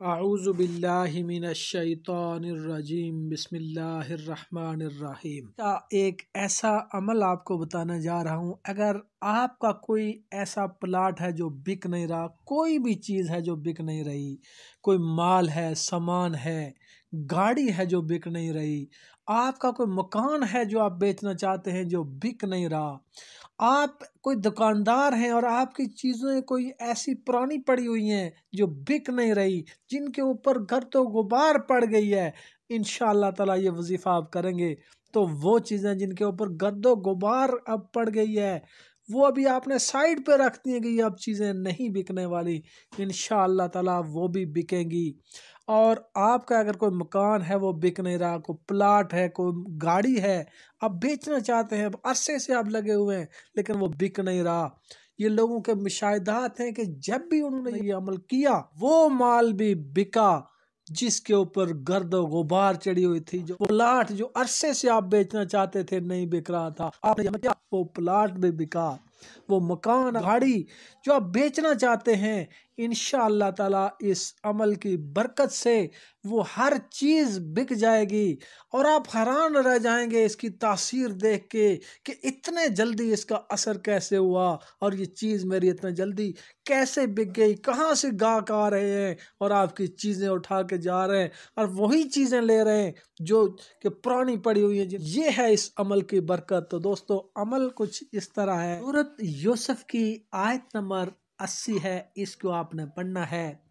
आऊज़ु बिल्लाहि मिनश्शैतानिर्रजीम बिस्मिल्लाहिर्रहमानिर्रहीम। का एक ऐसा अमल आपको बताने जा रहा हूँ। अगर आपका कोई ऐसा प्लाट है जो बिक नहीं रहा, कोई भी चीज़ है जो बिक नहीं रही, कोई माल है, सामान है, गाड़ी है जो बिक नहीं रही, आपका कोई मकान है जो आप बेचना चाहते हैं जो बिक नहीं रहा, आप कोई दुकानदार हैं और आपकी चीज़ें कोई ऐसी पुरानी पड़ी हुई हैं जो बिक नहीं रही, जिनके ऊपर गर्दो गुबार पड़ गई है, इंशाअल्लाह ताला ये वजीफ़ा आप करेंगे तो वो चीज़ें जिनके ऊपर गर्दो गुबार अब पड़ गई है वो अभी आपने साइड पे रख दी गई, अब चीज़ें नहीं बिकने वाली, इंशाअल्लाह ताला वो भी बिकेंगी। और आपका अगर कोई मकान है वो बिक नहीं रहा, कोई प्लाट है, कोई गाड़ी है, आप बेचना चाहते हैं, अरसे से आप लगे हुए हैं लेकिन वो बिक नहीं रहा, ये लोगों के मुशाहिदात हैं कि जब भी उन्होंने ये अमल किया वो माल भी बिका जिसके ऊपर गर्द गुबार चढ़ी हुई थी। जो प्लाट जो अरसे से आप बेचना चाहते थे नहीं बिक रहा था, आपने क्या वो प्लाट भी बिका, वो मकान, गाड़ी जो आप बेचना चाहते हैं, इंशाअल्लाह ताला इस अमल की बरकत से वो हर चीज़ बिक जाएगी और आप हैरान रह जाएंगे इसकी तासीर देख के कि इतने जल्दी इसका असर कैसे हुआ और ये चीज़ मेरी इतने जल्दी कैसे बिक गई, कहाँ से गाहक आ रहे हैं और आपकी चीज़ें उठा के जा रहे हैं और वही चीज़ें ले रहे हैं जो कि पुरानी पड़ी हुई है। ये है इस अमल की बरकत। तो दोस्तों अमल कुछ इस तरह है। सूरत यूसुफ की आयत नंबर 80 है, इसको आपने पढ़ना है।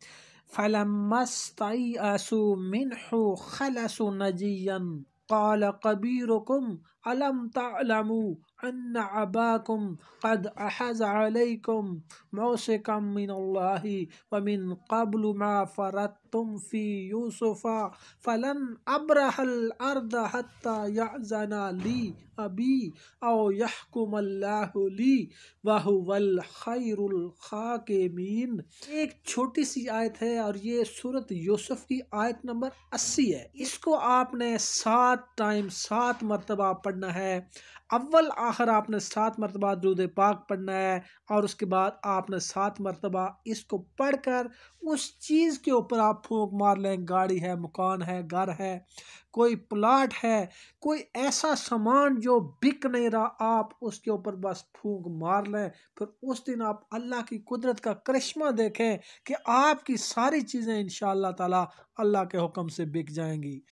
फलम्मस्तयअसू मिन्हु खलसू नजियन क़ाल कबीरुकुम अलम तअलमू अन्ना अबाकुम क़द अहज़ अलैकुम मौसिकम मिनल्लाहि व मिन क़ब्लु मा फ़रत्तुम फ़ी यूसुफ़ा फ़लन अब्रहल अर्द हत्ता यअज़ना ली अबी औ यहकुमल्लाहु ली व हुवल खैरुल हाकिमीन। एक छोटी सी आयत है और ये सूरत यूसुफ की आयत नंबर 80 है। इसको आपने 7 मरतबा पढ़ना है। अव्वल आखिर आपने 7 मरतबा दुरूद पाक पढ़ना है और उसके बाद आपने 7 मरतबा इसको पढ़कर उस चीज़ के ऊपर आप फूंक मार लें। गाड़ी है, मकान है, घर है, कोई प्लाट है, कोई ऐसा सामान जो बिक नहीं रहा, आप उसके ऊपर बस फूंक मार लें। फिर उस दिन आप अल्लाह की कुदरत का करिश्मा देखें कि आपकी सारी चीज़ें इंशाअल्लाह ताला अल्लाह के हुक्म से बिक जाएंगी।